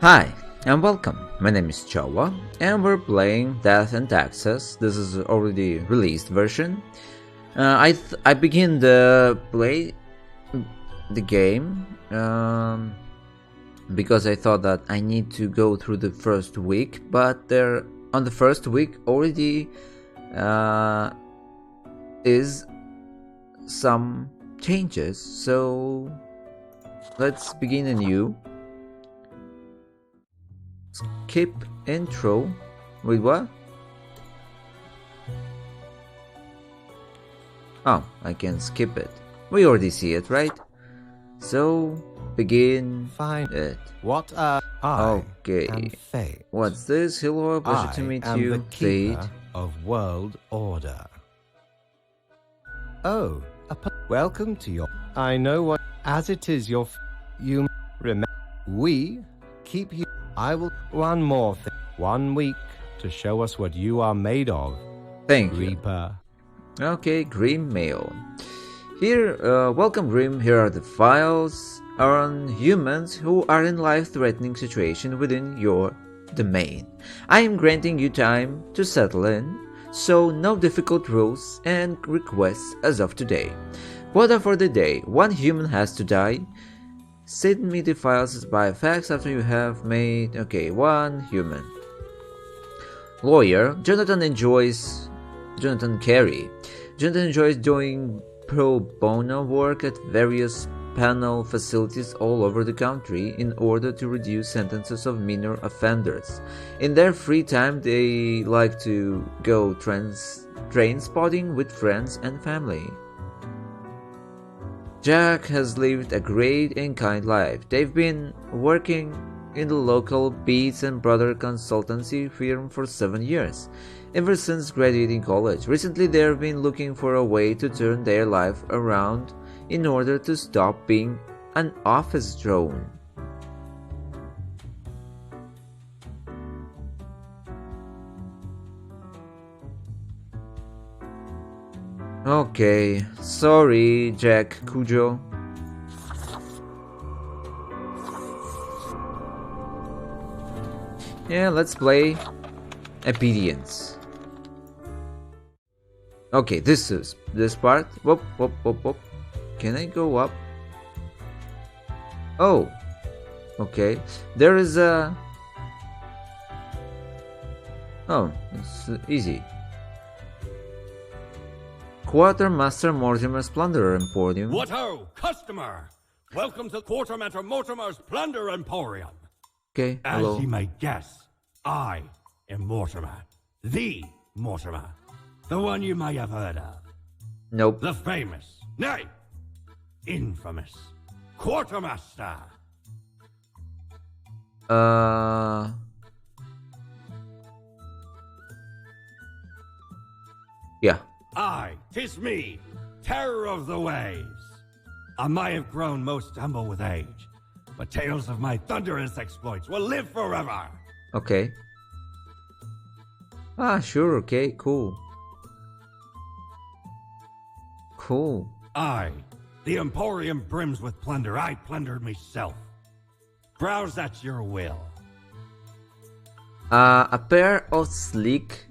Hi and welcome. My name is Chowa and we're playing Death and Taxes. This is already released version. I begin the play the game because I thought that I need to go through the first week, but there on the first week already is some changes. So let's begin anew. Skip intro. Wait, what? Oh, I can skip it. We already see it, right? So, begin Fine. it. What I am Okay. Fate. What's this? Hello, pleasure to meet am you, the keeper Fate. of world order. Oh, welcome to your. I know what. As it is your. You remember. We keep you. I will. One more thing. 1 week to show us what you are made of. Thank you. Reaper. Okay, Grim Mail. Here, welcome Grim. Here are the files on humans who are in life-threatening situation within your domain. I am granting you time to settle in, so no difficult rules and requests as of today. Quota for the day: 1 human has to die. Send me the files by fax after you have made. Okay, 1 human. Lawyer: Jonathan Carey. Jonathan enjoys doing pro bono work at various penal facilities all over the country in order to reduce sentences of minor offenders. In their free time, they like to go train spotting with friends and family. Jack has lived a great and kind life. They've been working in the local Beats and Brother consultancy firm for 7 years, ever since graduating college. Recently, they've been looking for a way to turn their life around in order to stop being an office drone. Okay, sorry, Jack Cujo. Yeah, let's play obedience. Okay, this part. Whoop, whoop, whoop, whoop. Can I go up? Oh, okay. There is a. Oh, it's easy. Quartermaster Mortimer's Plunder Emporium. What ho, customer! Welcome to Quartermaster Mortimer's Plunder Emporium. Okay, hello. As you may guess, I am Mortimer. The Mortimer. The one you may have heard of. Nope. The famous, nay, infamous Quartermaster. Yeah. Tis me, terror of the waves. I may have grown most humble with age, but tales of my thunderous exploits will live forever. Okay. Ah, sure, okay, cool. Cool. The Emporium brims with plunder. I plundered myself. Browse at your will. A pair of sleek,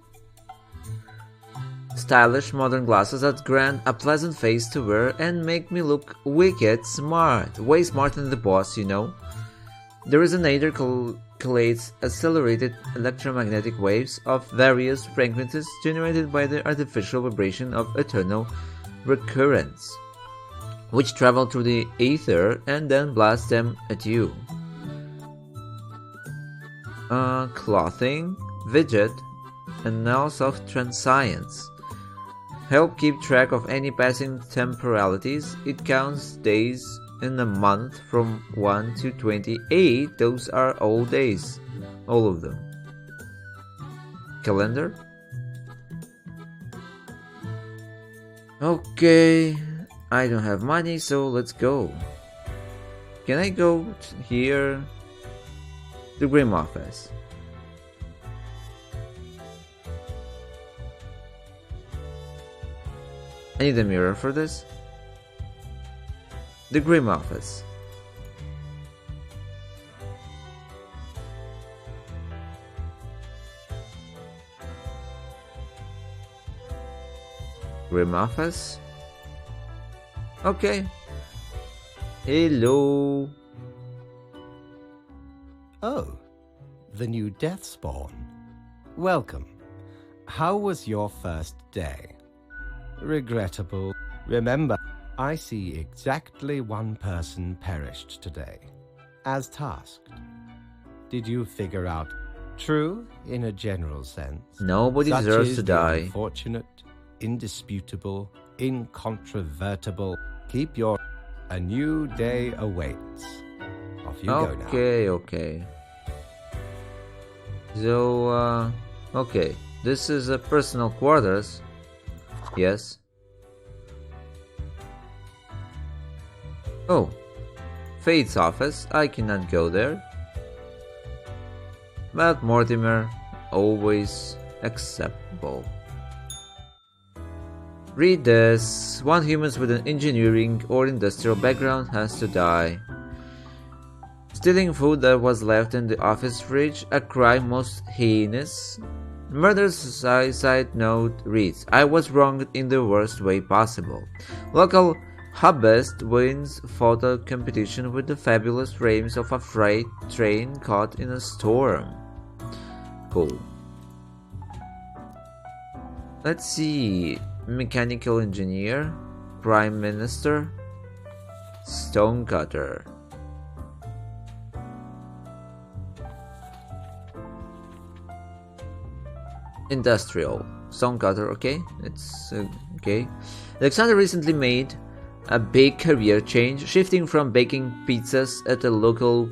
stylish modern glasses that grant a pleasant face to wear and make me look wicked smart. Way smarter than the boss, you know. The resonator collates accelerated electromagnetic waves of various frequencies generated by the artificial vibration of eternal recurrence, which travel through the ether and then blast them at you. Clothing, widget, annals of transience. Help keep track of any passing temporalities. It counts days in a month from 1 to 28. Those are all days. All of them. Calendar. Okay. I don't have money, so let's go. Can I go here? The Grim office. I need a mirror for this. The Grim office. Grim office. Okay. Hello. Oh, the new death spawn. Welcome. How was your first day? Regrettable. Remember, I see exactly one person perished today, as tasked. Did you figure out? True, in a general sense. Nobody Such deserves is to the die. Unfortunate, indisputable, incontrovertible. Keep your... A new day awaits. Off you go now. Okay. So, okay. This is a personal quarters. Yes. Oh. Fate's office. I cannot go there. But Mortimer, always acceptable. Read this. One human with an engineering or industrial background has to die. Stealing food that was left in the office fridge, a crime most heinous. Murder's suicide note reads, I was wronged in the worst way possible. Local hobbyist wins photo competition with the fabulous frames of a freight train caught in a storm. Cool. Let's see. Mechanical engineer, prime minister, stonecutter. Industrial stonecutter. Okay, it's okay. Alexander recently made a big career change, shifting from baking pizzas at a local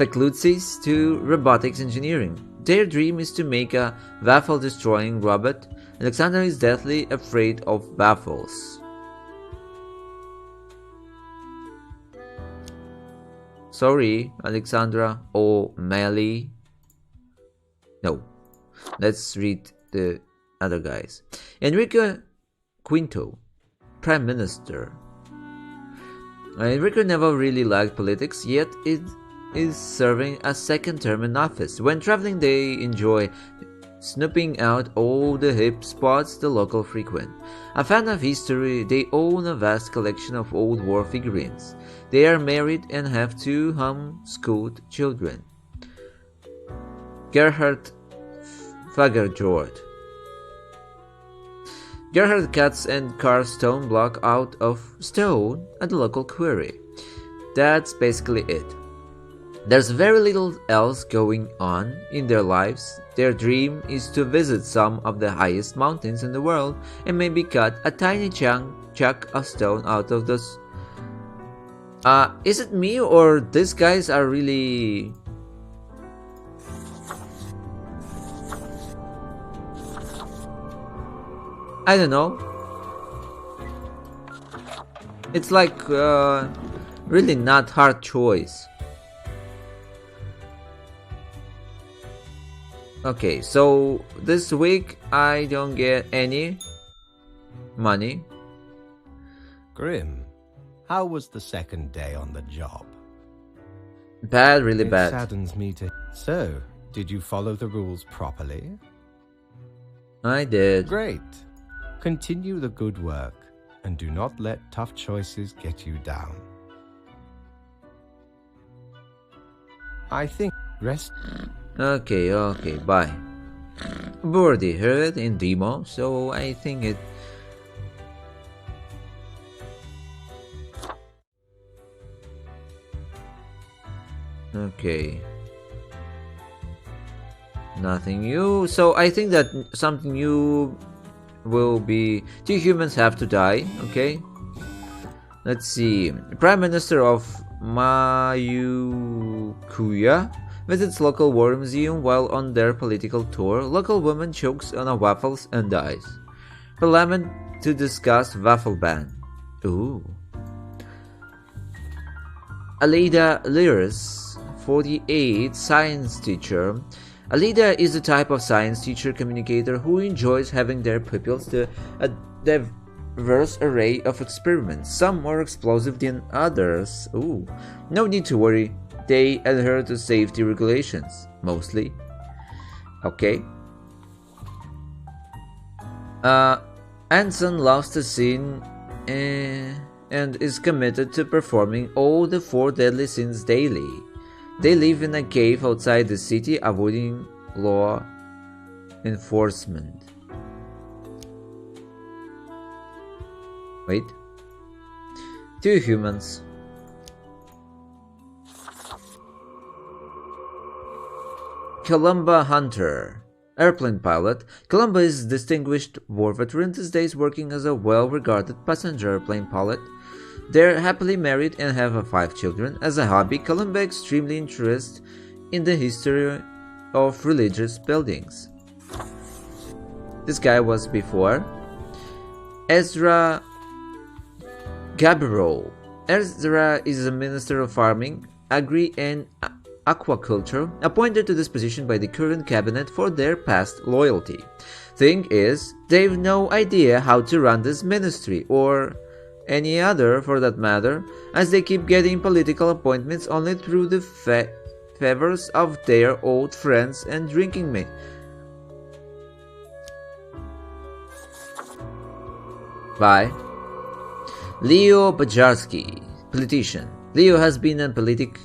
Pecluzzi's to robotics engineering. Their dream is to make a waffle-destroying robot. Alexander is deathly afraid of waffles. Sorry, Alexandra O'Malley. No. Let's read the other guys. Enrique Quinto, Prime Minister. Enrique never really liked politics, yet it is serving a second term in office. When traveling, they enjoy snooping out all the hip spots the local frequent. A fan of history, they own a vast collection of old war figurines. They are married and have 2 homeschooled children. Gerhard Fagerjord. Gerhard cuts and carves stone block out of stone at the local quarry. That's basically it. There's very little else going on in their lives. Their dream is to visit some of the highest mountains in the world and maybe cut a tiny chunk of stone out of those. Is it me or these guys are really... I don't know. It's like really not hard choice. Okay, so this week I don't get any money. Grim, how was the second day on the job? Bad, really bad. It saddens me to... So, did you follow the rules properly? I did. Great. Continue the good work, and do not let tough choices get you down. I think rest... Okay, bye. I've already heard in demo, so I think it... Okay. Nothing new. So I think that something new will be 2 humans have to die. Okay. Let's see. Prime Minister of Mayukuya visits local war museum while on their political tour. Local woman chokes on a waffles and dies. Parliament to discuss waffle ban. Ooh. Alida Liris, 48, science teacher. Alida is the type of science teacher communicator who enjoys having their pupils do a diverse array of experiments, some more explosive than others. Ooh. No need to worry, they adhere to safety regulations, mostly. Okay. Anson loves the scene and is committed to performing all the 4 deadly sins daily. They live in a cave outside the city, avoiding law enforcement. Wait. 2 humans. Columba Hunter. Airplane pilot. Columba is a distinguished war veteran these days, working as a well-regarded passenger airplane pilot. They're happily married and have 5 children. As a hobby, Columba is extremely interested in the history of religious buildings. This guy was before. Ezra Gabriel. Ezra is a minister of farming, agri and aquaculture, appointed to this position by the current cabinet for their past loyalty. Thing is, they've no idea how to run this ministry, or any other for that matter, as they keep getting political appointments only through the favors of their old friends and drinking mates. By Leo Bajarski, politician. Leo has been in politics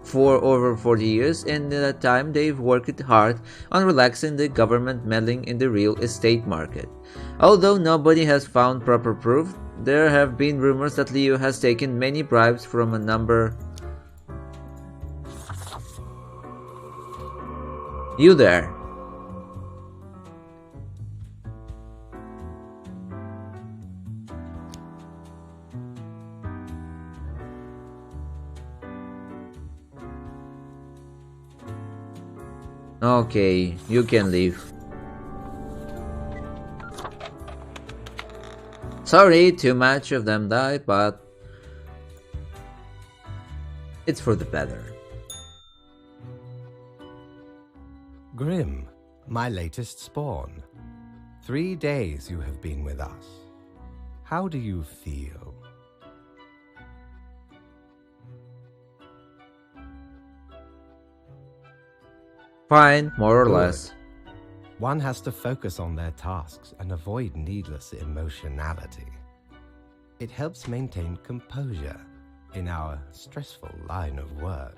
for over 40 years, and in that time they've worked hard on relaxing the government meddling in the real estate market. Although nobody has found proper proof, there have been rumors that Leo has taken many bribes from a number. You there? Okay, you can leave. Sorry, too much of them died, but it's for the better. Grim, my latest spawn. 3 days you have been with us. How do you feel? Fine, more or Good. less. One has to focus on their tasks and avoid needless emotionality. It helps maintain composure in our stressful line of work.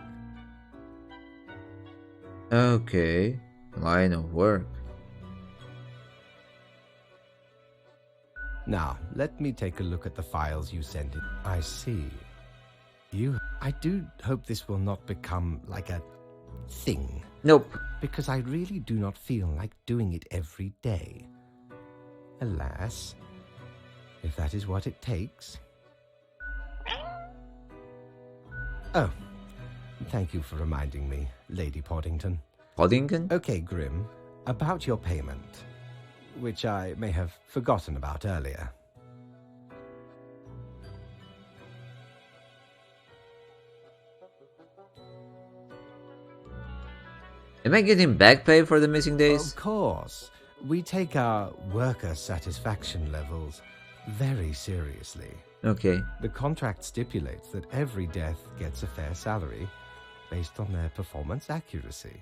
Okay, line of work. Now, let me take a look at the files you sent in. I see. I do hope this will not become like a thing. Nope. Because I really do not feel like doing it every day. Alas, if that is what it takes. Oh, thank you for reminding me, Lady Poddington. Poddington? Okay, Grim, about your payment, which I may have forgotten about earlier. Am I getting back pay for the missing days? Of course. We take our worker satisfaction levels very seriously. Okay. The contract stipulates that every death gets a fair salary based on their performance accuracy.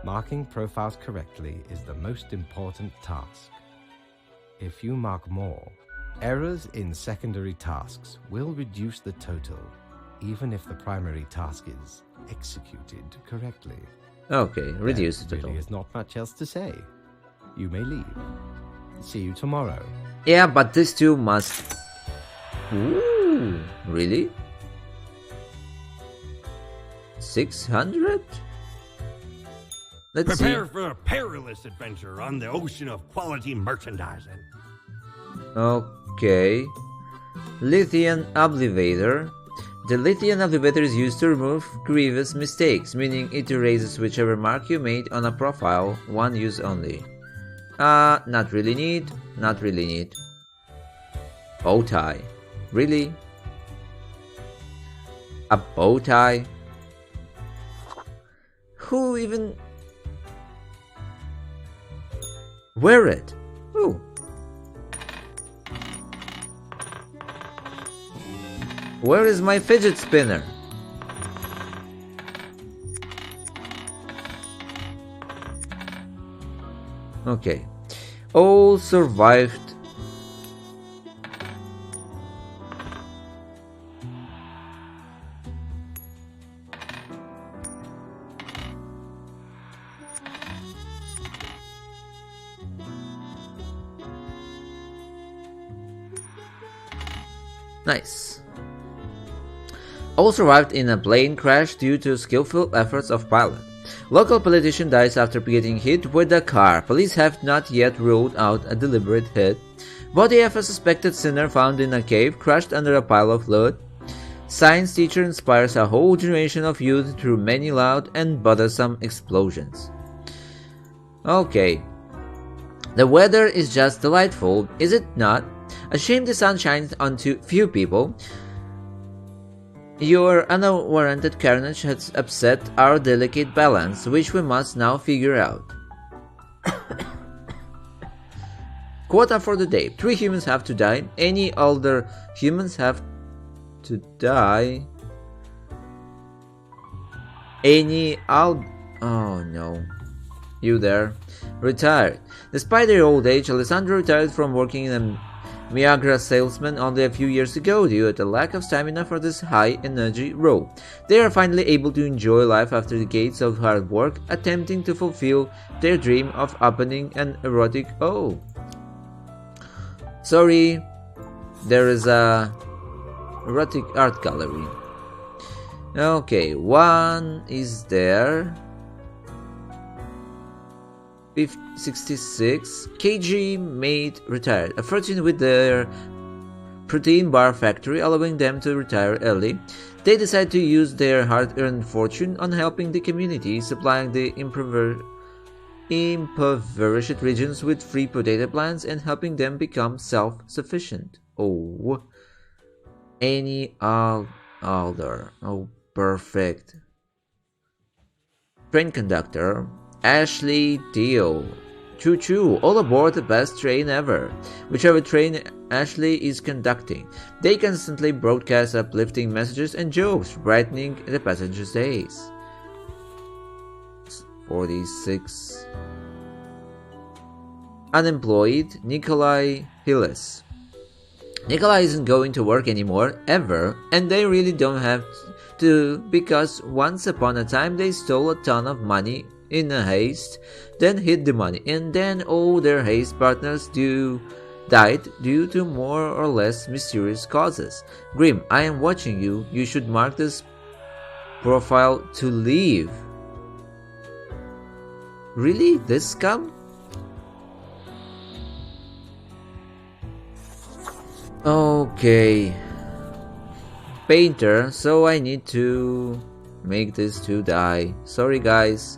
Marking profiles correctly is the most important task. If you mark more, errors in secondary tasks will reduce the total, even if the primary task is executed correctly. Okay, reduce the There total. really is not much else to say. You may leave. See you tomorrow. Yeah, but these two must... Ooh, really? 600? Let's Prepare see. for a perilous adventure on the ocean of quality merchandising. Okay. Lithium Oblivator. The Lithium Oblivator is used to remove grievous mistakes, meaning it erases whichever mark you made on a profile, one use only. Not really neat, not really neat. Bow tie. Really? A bow tie? Who even... wear it? Who? Where is my fidget spinner? Okay. All survived. Nice. All survived in a plane crash due to skillful efforts of pilot. Local politician dies after getting hit with a car. Police have not yet ruled out a deliberate hit. Body of a suspected sinner found in a cave crushed under a pile of loot. Science teacher inspires a whole generation of youth through many loud and bothersome explosions. Okay. The weather is just delightful, is it not? A shame the sun shines on too few people. Your unwarranted carnage has upset our delicate balance, which we must now figure out. Quota for the day. 3 humans have to die. Any older humans have to die. Oh no. You there. Retired. Despite their old age, Alessandro retired from working in a Viagra salesman only a few years ago due to the lack of stamina for this high-energy role. They are finally able to enjoy life after decades of hard work, attempting to fulfill their dream of opening an erotic... Oh. Sorry. There is a erotic art gallery. Okay, one is there. 66 kg mate retired, a fortune with their protein bar factory, allowing them to retire early. They decide to use their hard-earned fortune on helping the community, supplying the impoverished regions with free potato plants and helping them become self-sufficient. Oh, any alder. Oh, perfect. Train conductor. Ashley Deal. Choo choo, all aboard the best train ever. Whichever train Ashley is conducting, they constantly broadcast uplifting messages and jokes, brightening the passengers' days. 46. Unemployed, Nikolai Hillis. Nikolai isn't going to work anymore, ever, and they really don't have to because once upon a time they stole a ton of money in a haste, then hid the money, and then all their haste partners died due to more or less mysterious causes. Grim, I am watching you. You should mark this profile to leave. Really? This scum? Okay. Painter, so I need to make this to die. Sorry guys.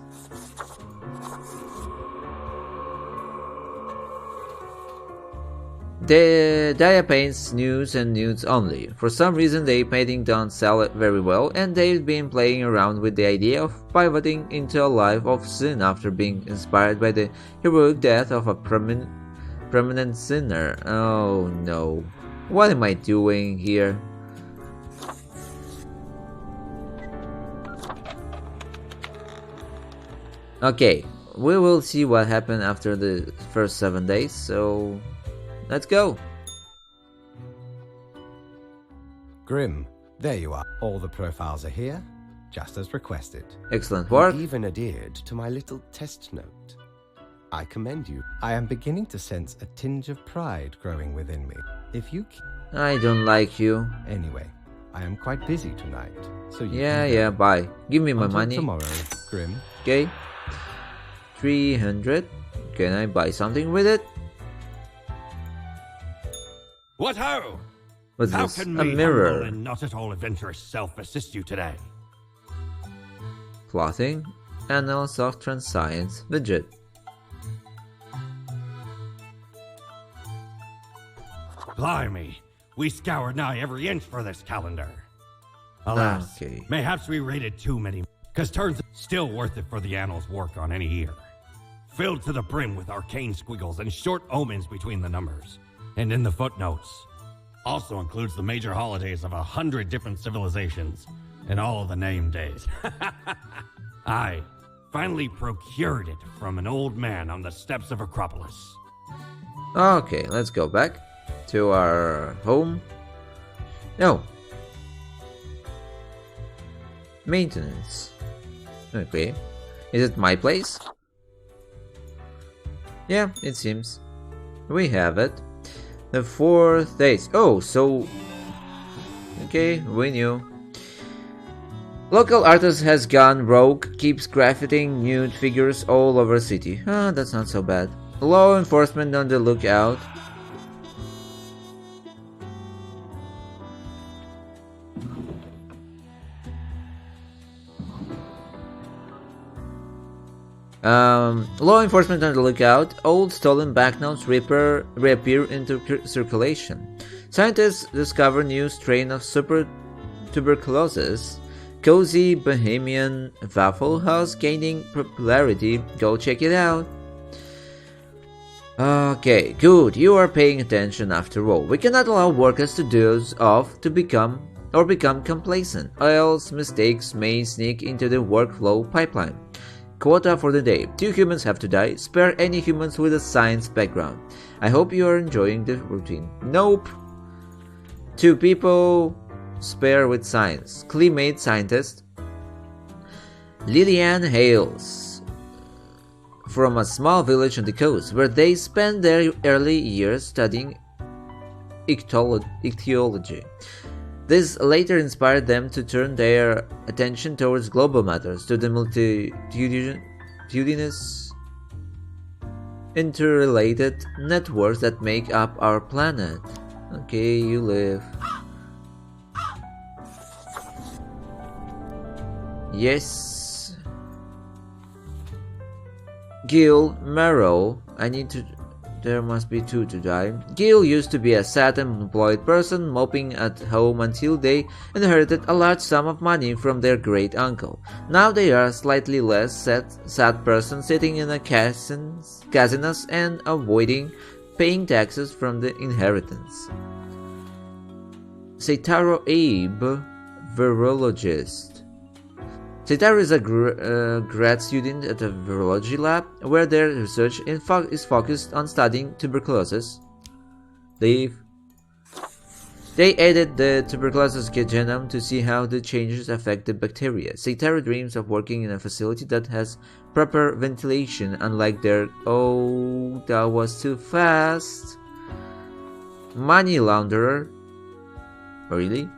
The Dia paints nudes and nudes only. For some reason the painting don't sell it very well, and they've been playing around with the idea of pivoting into a life of sin after being inspired by the heroic death of a prominent sinner. Oh no. What am I doing here? Okay, we will see what happened after the first 7 days, so let's go. Grim, there you are. All the profiles are here, just as requested. Excellent work. You even adhered to my little test note. I commend you. I am beginning to sense a tinge of pride growing within me. If you... I don't like you. Anyway, I am quite busy tonight, so you Yeah, bye. Give me my Until money. tomorrow, Grim. Okay. 300. Can I buy something with it? What ho! What's How this? can A my mirror. humble and not at all adventurous self assist you today? Clothing. Annals of Transcience. Widget. Blimey, we scoured nigh every inch for this calendar. Alas, Okay. mayhaps we raided too many, cause turns still worth it for the annals work on any year. Filled to the brim with arcane squiggles and short omens between the numbers. And in the footnotes, also includes the major holidays of 100 different civilizations and all of the name days. I finally procured it from an old man on the steps of Acropolis. Okay, let's go back to our home. No. Maintenance. Okay. Is it my place? Yeah, it seems. We have it. The 4th days. Oh, so... Okay, we knew. Local artist has gone rogue, keeps graffiting nude figures all over city. Ah, that's not so bad. Law enforcement on the lookout. Law enforcement on the lookout. Old stolen banknotes reappear into circulation. Scientists discover new strain of super tuberculosis. Cozy Bohemian Waffle House gaining popularity. Go check it out. Okay, good. You are paying attention after all. We cannot allow workers to doze off to become complacent, or else mistakes may sneak into the workflow pipeline. Quota for the day. 2 humans have to die. Spare any humans with a science background. I hope you are enjoying the routine. Nope. 2 people. Spare with science. Climate scientist. Lillian hails from a small village on the coast where they spent their early years studying ichthyology. This later inspired them to turn their attention towards global matters, to the multitudinous interrelated networks that make up our planet. Okay, you live. Yes. Gil, Merrill, there must be 2 to die. Gil used to be a sad and unemployed person moping at home until they inherited a large sum of money from their great uncle. Now they are a slightly less sad person sitting in a casinos and avoiding paying taxes from the inheritance. Seitaro Abe, virologist. Seitaro is a grad student at a virology lab where their research is focused on studying tuberculosis. They edited the tuberculosis genome to see how the changes affect the bacteria. Seitaro dreams of working in a facility that has proper ventilation, unlike their... Oh, that was too fast. Money launderer. Really?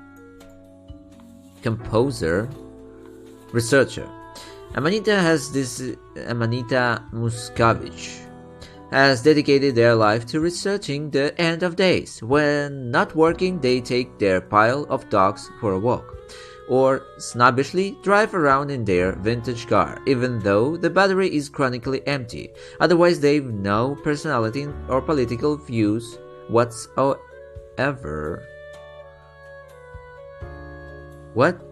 Composer. Researcher. Amanita Muscovich has dedicated their life to researching the end of days. When not working, they take their pile of dogs for a walk, or snobbishly drive around in their vintage car, even though the battery is chronically empty. Otherwise, they've no personality or political views whatsoever. What?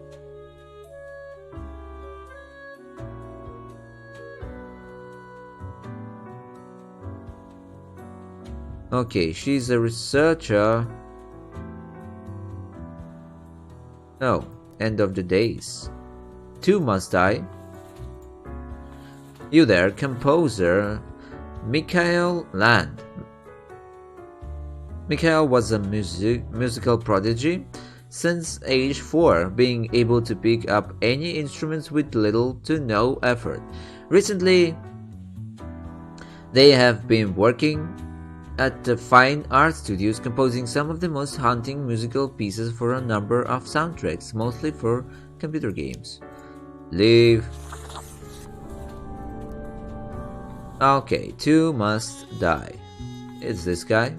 Okay, she's a researcher. No, end of the days. 2 must die. You there, composer Mikhail Land. Mikhail was a musical prodigy since age 4, being able to pick up any instruments with little to no effort. Recently, they have been working at the fine art studios, composing some of the most haunting musical pieces for a number of soundtracks, mostly for computer games. Leave. Okay, 2 must die. It's this guy.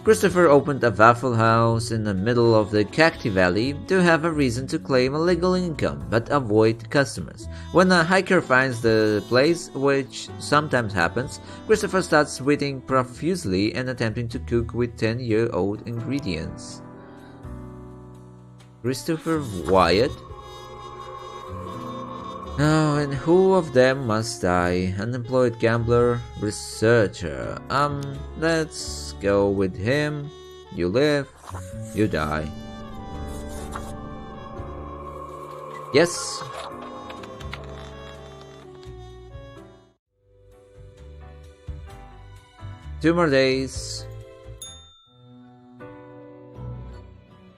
Christopher opened a Waffle House in the middle of the Cacti Valley to have a reason to claim a legal income, but avoid customers. When a hiker finds the place, which sometimes happens, Christopher starts sweating profusely and attempting to cook with 10-year-old ingredients. Christopher Wyatt? Oh, and who of them must die? Unemployed gambler, researcher. Let's go with him. You live, you die. Yes. 2 more days.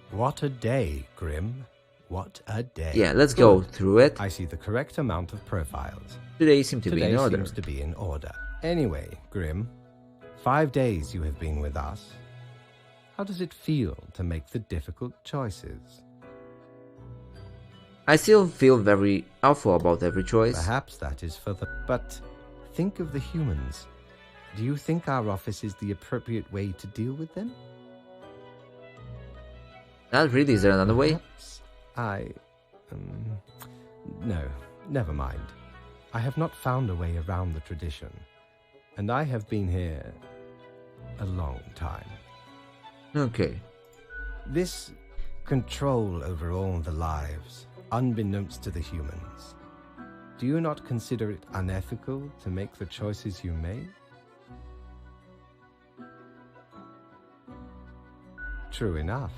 What a day, Grim. What a day. Yeah, let's go Good. through it. I see the correct amount of profiles. Today seems to be in order. Seems to be in order. Anyway, Grim, 5 days you have been with us. How does it feel to make the difficult choices? I still feel very awful about every choice. Perhaps that is for the... But think of the humans. Do you think our office is the appropriate way to deal with them? Not really, is there another way? Perhaps No, never mind. I have not found a way around the tradition, and I have been here a long time. Okay. This control over all the lives, unbeknownst to the humans, do you not consider it unethical to make the choices you made? True enough.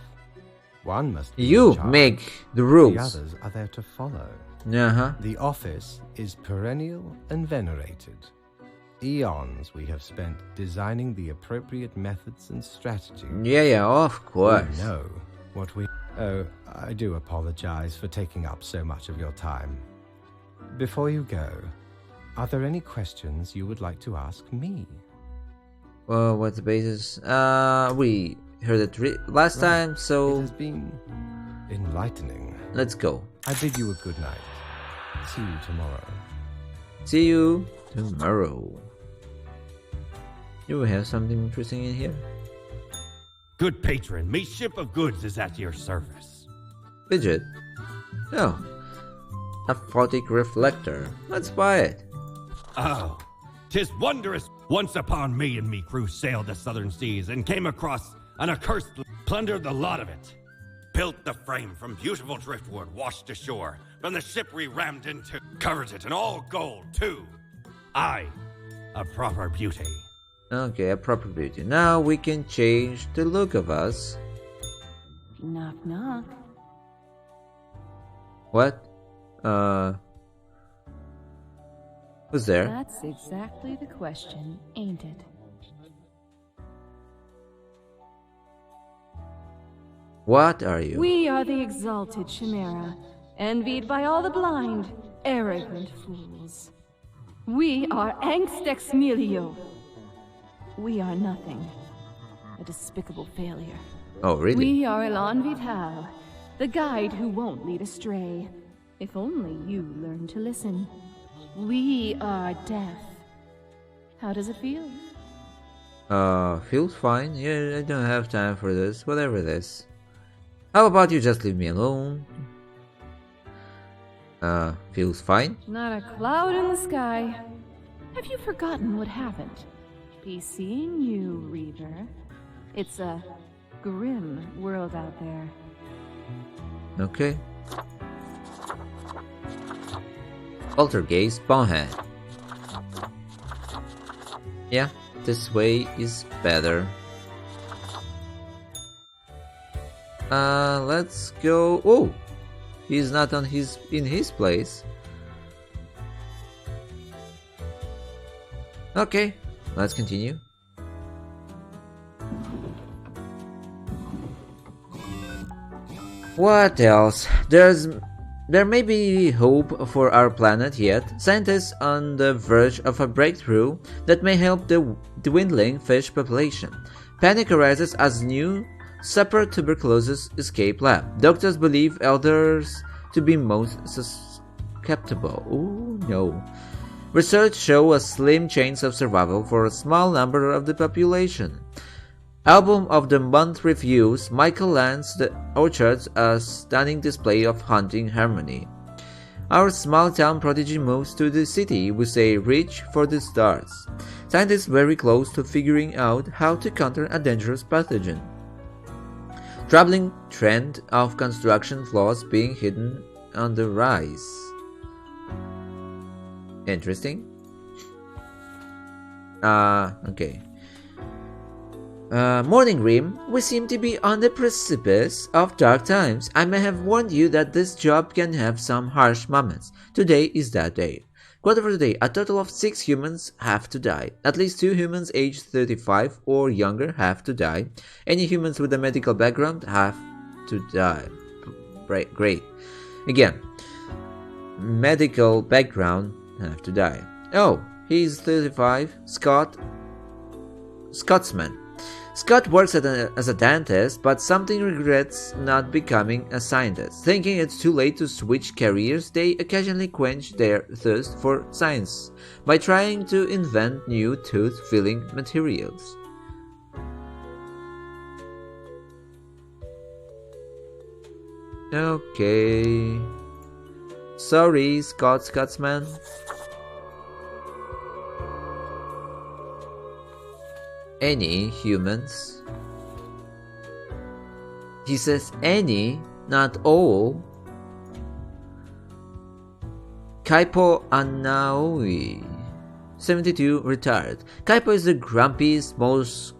One must be You in charge. make the The rules. others are there to follow. Uh-huh. The office is perennial and venerated. Eons we have spent designing the appropriate methods and strategies. Yeah, of course. We know what we... Oh, I do apologize for taking up so much of your time. Before you go, are there any questions you would like to ask me? Well, what's the basis? We heard it last time, It so has been enlightening. let's go. I bid you a good night. See you tomorrow. See you tomorrow. You have something interesting in here? Good patron, me ship of goods is at your service. Fidget. Oh. A photic reflector. Let's buy it. Oh, 'tis wondrous. Once upon me and me crew sailed the southern seas and came across an accursed, plundered the lot of it. Built the frame from beautiful driftwood washed ashore from the ship we rammed into. Covered it in all gold, too. Aye, a proper beauty. Okay, a proper beauty. Now we can change the look of us. Knock, knock. What? Who's there? That's exactly the question, ain't it? What are you? We are the exalted Chimera, envied by all the blind, arrogant fools. We are Angst Ex Nihilo. We are nothing. A despicable failure. Oh, really? We are Elan Vital, the guide who won't lead astray. If only you learn to listen. We are deaf. How does it feel? Feels fine. Yeah, I don't have time for this. Whatever it is. How about you just leave me alone? Feels fine. Not a cloud in the sky. Have you forgotten what happened? Be seeing you, Reaver. It's a grim world out there. Okay. Poltergeist Bonehead. Yeah, this way is better. Let's go. Oh, he's not in his place. Okay, let's continue. What else? There may be hope for our planet yet. Scientists on the verge of a breakthrough that may help the dwindling fish population. Panic arises as new super tuberculosis escape lab. Doctors believe elders to be most susceptible. Oh no. Research show a slim chance of survival for a small number of the population. Album of the Month reviews, Michael lands the orchards a stunning display of hunting harmony. Our small town prodigy moves to the city with a reach for the stars. Scientists very close to figuring out how to counter a dangerous pathogen. Troubling trend of construction flaws being hidden on the rise. Interesting. Okay. Morning Rim, we seem to be on the precipice of dark times. I may have warned you that this job can have some harsh moments. Today is that day. Quota for today, a total of 6 humans have to die. At least 2 humans aged 35 or younger have to die. Any humans with a medical background have to die. Great. Again, medical background have to die. Oh, he's 35. Scotsman. Scott works as a dentist, but something regrets not becoming a scientist. Thinking it's too late to switch careers, they occasionally quench their thirst for science by trying to invent new tooth-filling materials. Okay. Sorry, Scotsman. Any humans? He says any, not all. Kaipo Anaoi, 72, retired. Kaipo is the grumpiest, most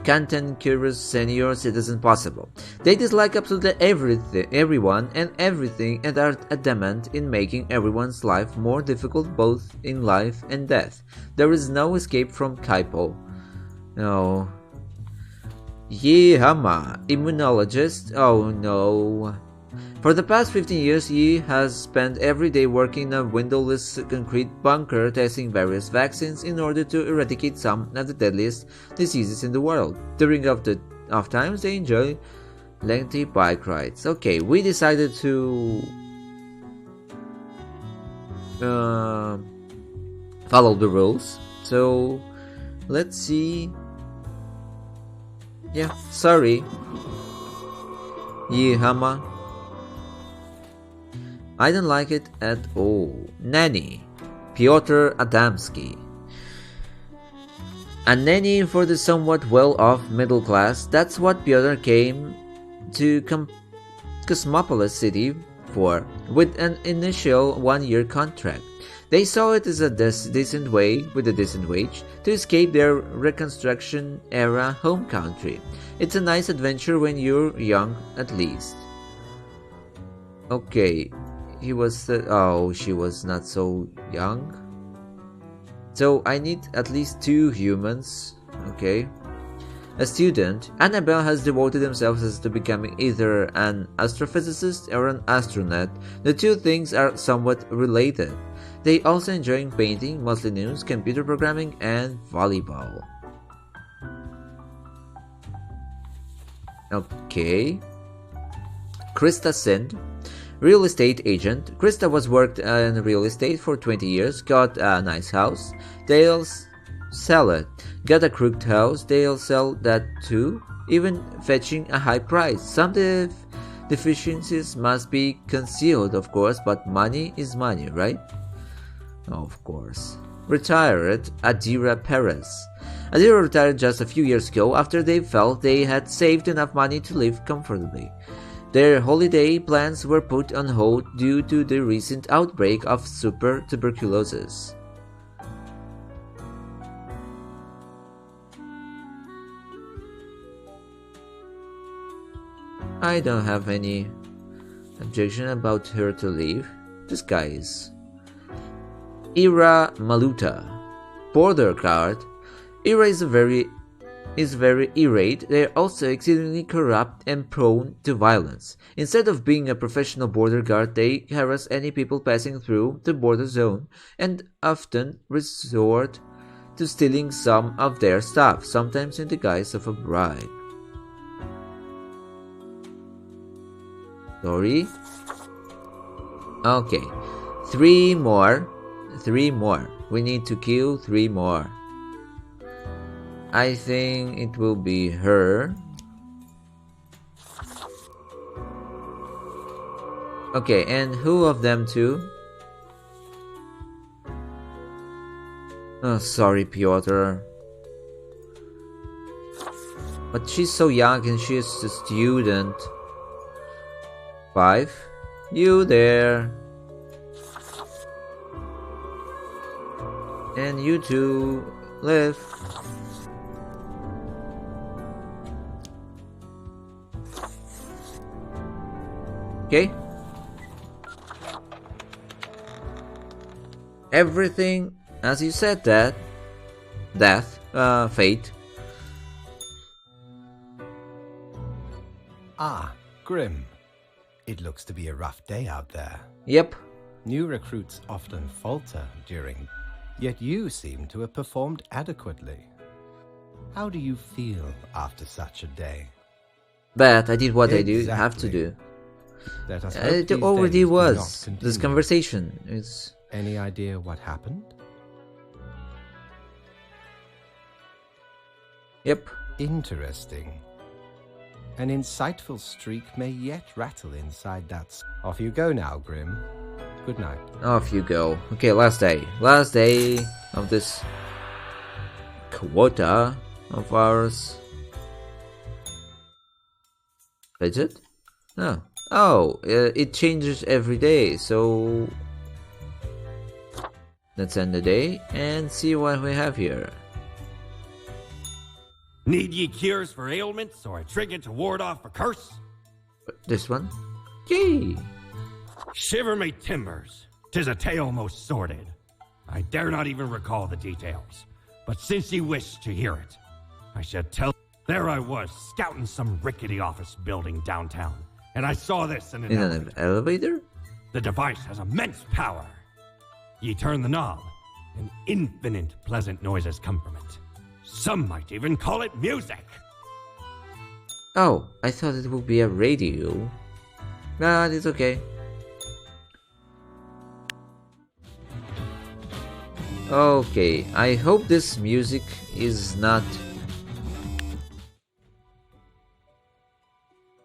cantankerous senior citizen possible. They dislike absolutely everyone and everything, and are adamant in making everyone's life more difficult both in life and death. There is no escape from Kaipo. No. Yi Hama, immunologist. Oh no. For the past 15 years, Yi has spent every day working in a windowless concrete bunker testing various vaccines in order to eradicate some of the deadliest diseases in the world. During off times, they enjoy lengthy bike rides. Okay, we decided to follow the rules. So let's see. Yeah, sorry. Yi Hama. I don't like it at all. Nanny. Piotr Adamski. A nanny for the somewhat well-off middle class. That's what Piotr came to Cosmopolis City for, with an initial 1-year contract. They saw it as a decent way, with a decent wage, to escape their Reconstruction-era home country. It's a nice adventure when you're young, at least. Okay, he was... oh, she was not so young. So I need at least 2 humans, okay? A student, Annabelle has devoted themselves to becoming either an astrophysicist or an astronaut. The two things are somewhat related. They also enjoy painting, mostly news, computer programming, and volleyball. Okay. Krista Sind, real estate agent. Krista was worked in real estate for 20 years, got a nice house. They'll sell it. Got a crooked house, they'll sell that too, even fetching a high price. Some deficiencies must be concealed, of course, but money is money, right? Of course. Retired Adira Perez. Adira retired just a few years ago after they felt they had saved enough money to live comfortably. Their holiday plans were put on hold due to the recent outbreak of super tuberculosis. I don't have any objection about her to leave. This guy is. Ira Maluta, border guard. Ira is very irate. They are also exceedingly corrupt and prone to violence. Instead of being a professional border guard, they harass any people passing through the border zone and often resort to stealing some of their stuff, sometimes in the guise of a bribe. Sorry. Okay. 3 more. 3 more. We need to kill 3 more. I think it will be her. Okay, and who of them two? Oh, sorry, Piotr. But she's so young and she's a student. 5. You there. And you two live. Okay? Everything, as you said, that death, fate. Ah, Grim. It looks to be a rough day out there. Yep. New recruits often falter during, yet you seem to have performed adequately. How do you feel after such a day? But I did what I do have to do. Let us hope It these already days do not was. continue. This conversation is... Any idea what happened? Yep. Interesting. An insightful streak may yet rattle inside that. Off you go now, Grim. Good night. Off you go. Okay, last day. Last day of this quota of ours. Is it? No. Oh, it changes every day, so... Let's end the day and see what we have here. Need ye cures for ailments or a trinket to ward off a curse? This one? Yay! Shiver me timbers. 'Tis a tale most sordid. I dare not even recall the details. But since ye wish to hear it, I shall tell. There I was, scouting some rickety office building downtown, and I saw this in an In elevator. an elevator? The device has immense power. Ye turn the knob, and infinite pleasant noises come from it. Some might even call it music. Oh, I thought it would be a radio. Nah, it's okay. Okay, I hope this music is not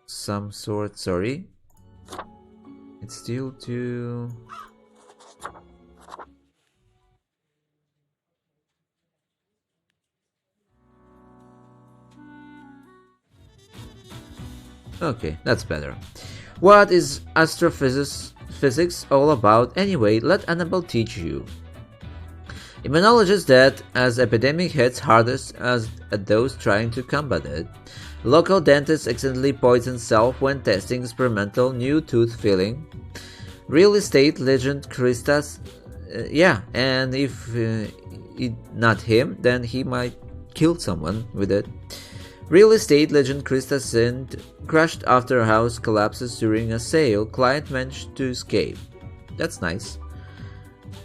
some sort, sorry. It's still too... Okay, that's better. What is astrophysics all about anyway? Let Annabelle teach you. Immunologists that as epidemic hits hardest at those trying to combat it. Local dentists accidentally poison self when testing experimental new tooth filling. Real estate legend Christas, yeah, and if not him, then he might kill someone with it. Real estate legend Krista Sind crashed after a house collapses during a sale. Client managed to escape. That's nice.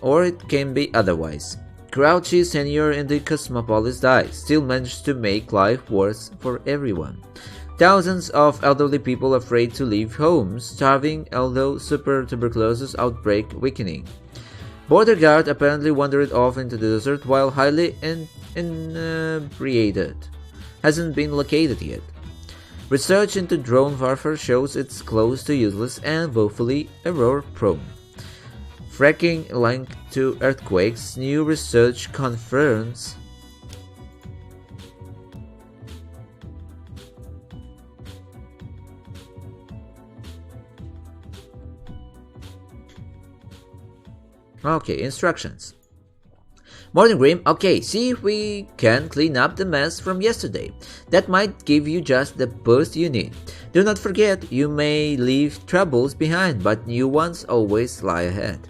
Or it can be otherwise. Grouchy senior in the Cosmopolis dies, still managed to make life worse for everyone. Thousands of elderly people afraid to leave homes, starving although super tuberculosis outbreak weakening. Border guard apparently wandered off into the desert while highly inebriated. Hasn't been located yet. Research into drone warfare shows it's close to useless and woefully error-prone. Fracking linked to earthquakes, new research confirms. Okay, instructions. Morning Grim, okay, see if we can clean up the mess from yesterday. That might give you just the boost you need. Do not forget, you may leave troubles behind, but new ones always lie ahead.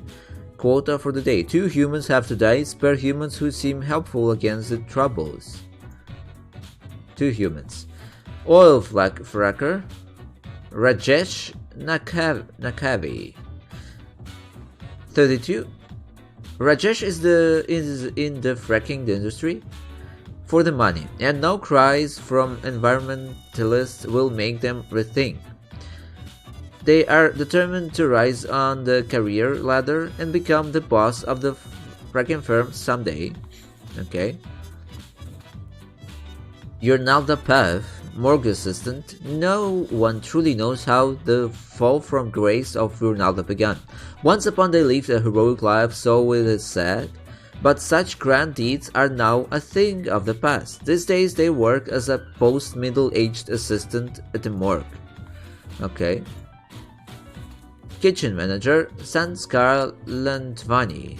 Quota for the day. 2 humans have to die. Spare humans who seem helpful against the troubles. 2 humans. Oil fracker. Rajesh Nakavi. 32. Rajesh is in the fracking industry for the money, and no cries from environmentalists will make them rethink. They are determined to rise on the career ladder and become the boss of the fracking firm someday. Okay. You're now the PAV, morgue assistant. No one truly knows how the fall from grace of Ronaldo began. Once upon they lived a heroic life, so it is said, but such grand deeds are now a thing of the past. These days they work as a post-middle-aged assistant at the morgue. Okay. Kitchen manager Sanskar Landvani.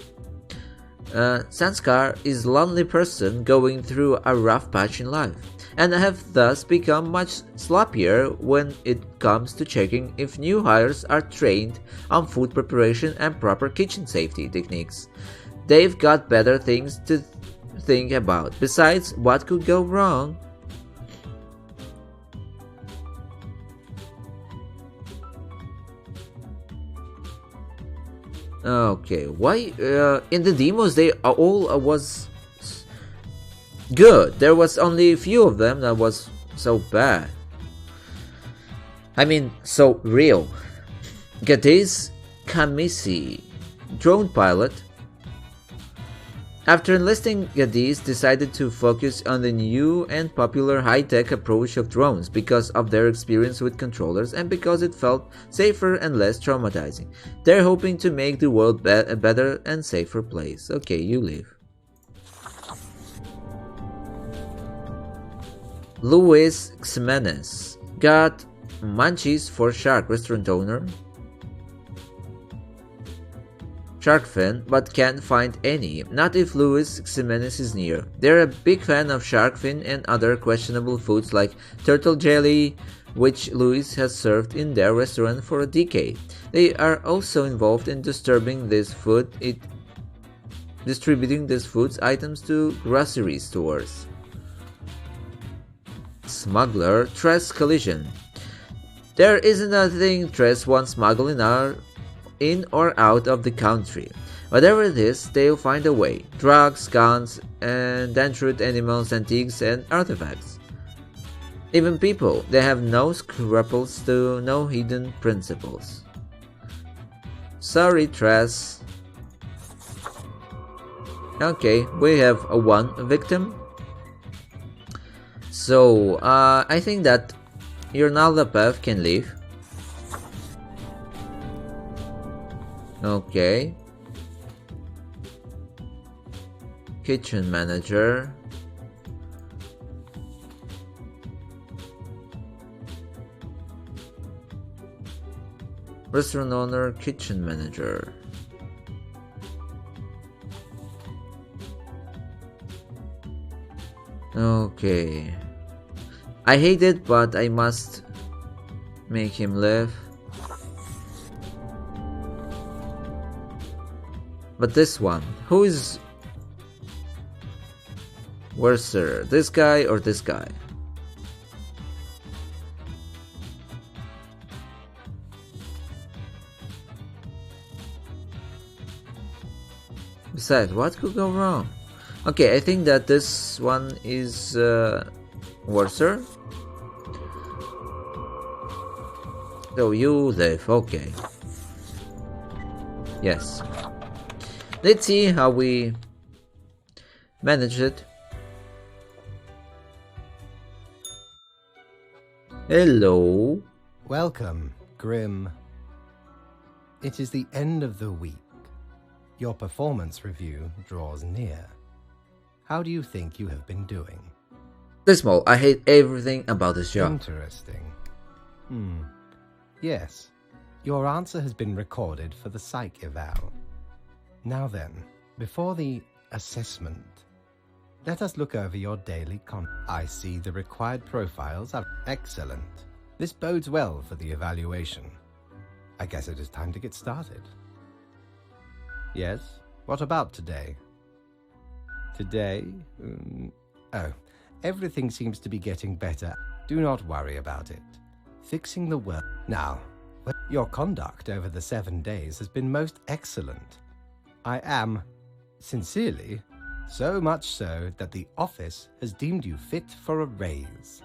Sanskar is a lonely person going through a rough patch in life, and have thus become much sloppier when it comes to checking if new hires are trained on food preparation and proper kitchen safety techniques. They've got better things to think about besides what could go wrong. Okay, why in the demos they all was good. There was only a few of them that was so bad. I mean, so real. Gadiz Kamisi, drone pilot. After enlisting, Gadiz decided to focus on the new and popular high-tech approach of drones because of their experience with controllers and because it felt safer and less traumatizing. They're hoping to make the world a better and safer place. Okay, you leave. Luis Ximenez got munchies for shark restaurant owner. Shark fin, but can't find any, not if Luis Ximenez is near. They're a big fan of shark fin and other questionable foods like turtle jelly, which Luis has served in their restaurant for a decade. They are also involved in distributing this food items to grocery stores. Smuggler Tress collision. There isn't a thing Tress won't smuggle in or out of the country. Whatever it is, they'll find a way. Drugs, guns, and endangered animals, antiques, and artifacts. Even people, they have no scruples to no hidden principles. Sorry, Tress. Okay, we have one victim. So, I think that Yurnaldapev can leave. Okay. Kitchen manager. Restaurant owner, kitchen manager. Okay. I hate it, but I must make him live. But this one, who is worse, this guy or this guy? Besides, what could go wrong? Okay, I think that this one is worse. So you live, okay. Yes. Let's see how we manage it. Hello. Welcome, Grim. It is the end of the week. Your performance review draws near. How do you think you have been doing? Dismal, I hate everything about this job. Interesting. Yes, your answer has been recorded for the psych eval. Now then, before the assessment, let us look over your daily I see the required profiles are excellent. This bodes well for the evaluation. I guess it is time to get started. Yes, what about today? Today? Oh, everything seems to be getting better. Do not worry about it. Fixing the work. Now, your conduct over the 7 days has been most excellent. I am, sincerely, so much so that the office has deemed you fit for a raise.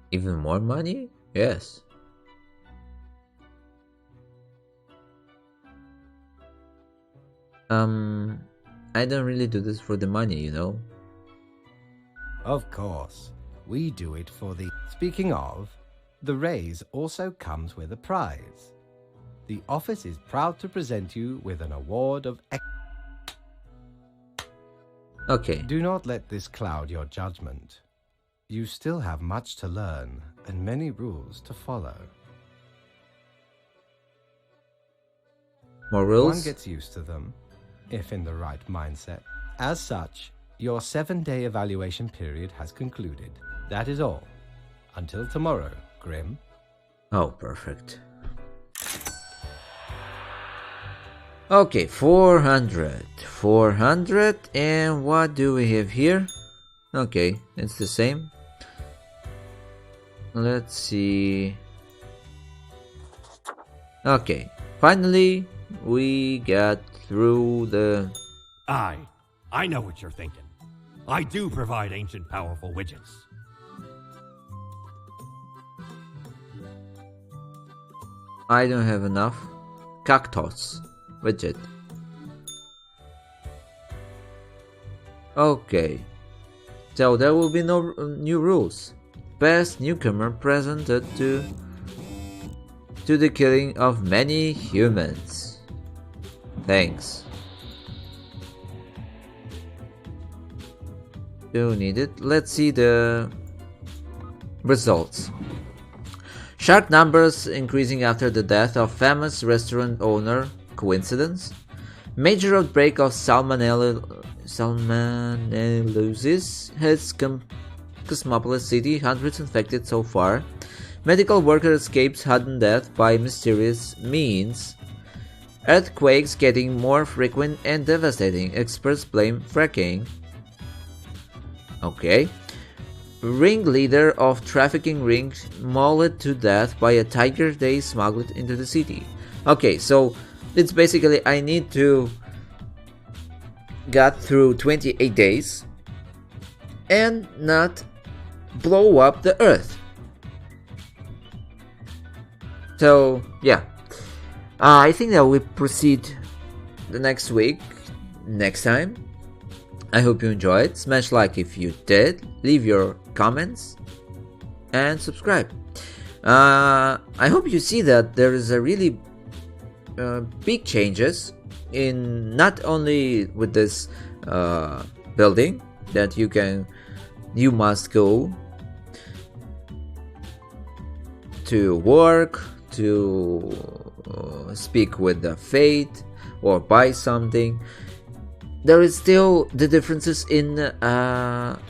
Even more money? Yes. I don't really do this for the money, you know? Of course, we do it for the... Speaking of, the raise also comes with a prize. The office is proud to present you with an award of... Okay. Do not let this cloud your judgment. You still have much to learn and many rules to follow. More rules? One gets used to them. if in the right mindset. As such, your 7-day evaluation period has concluded. That is all. Until tomorrow, Grim. Oh, perfect. Okay, 400. 400, and what do we have here? Okay, it's the same. Let's see. Okay, finally we got through the... I know what you're thinking. I do provide ancient powerful widgets. I don't have enough. Cactus widget. Okay, so there will be no new rules. Best newcomer presented to the killing of many humans. Thanks. Don't need it. Let's see the results. Shark numbers increasing after the death of famous restaurant owner. Coincidence? Major outbreak of salmonellosis has Cosmopolis City, hundreds infected so far. Medical worker escapes sudden death by mysterious means. Earthquakes getting more frequent and devastating. Experts blame fracking. Okay. Ringleader of trafficking ring mauled to death by a tiger they smuggled into the city. Okay, so it's basically I need to get through 28 days and not blow up the earth. So yeah, I think that we proceed the next week, next time. I hope you enjoyed. Smash like if you did, leave your comments and subscribe. I hope you see that there is a really big changes in not only with this building that you must go to work, to speak with the fate or buy something. There is still the differences in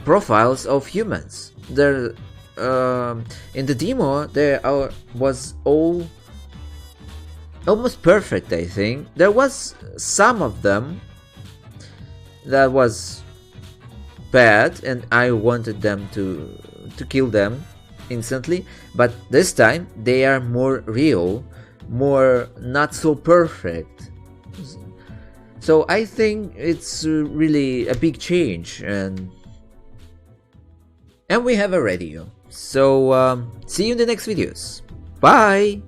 profiles of humans. There, in the demo, was almost perfect. I think there was some of them that was bad, and I wanted them to kill them instantly. But this time they are more real, more not so perfect. So I think it's really a big change, and we have a radio. So see you in the next videos. Bye!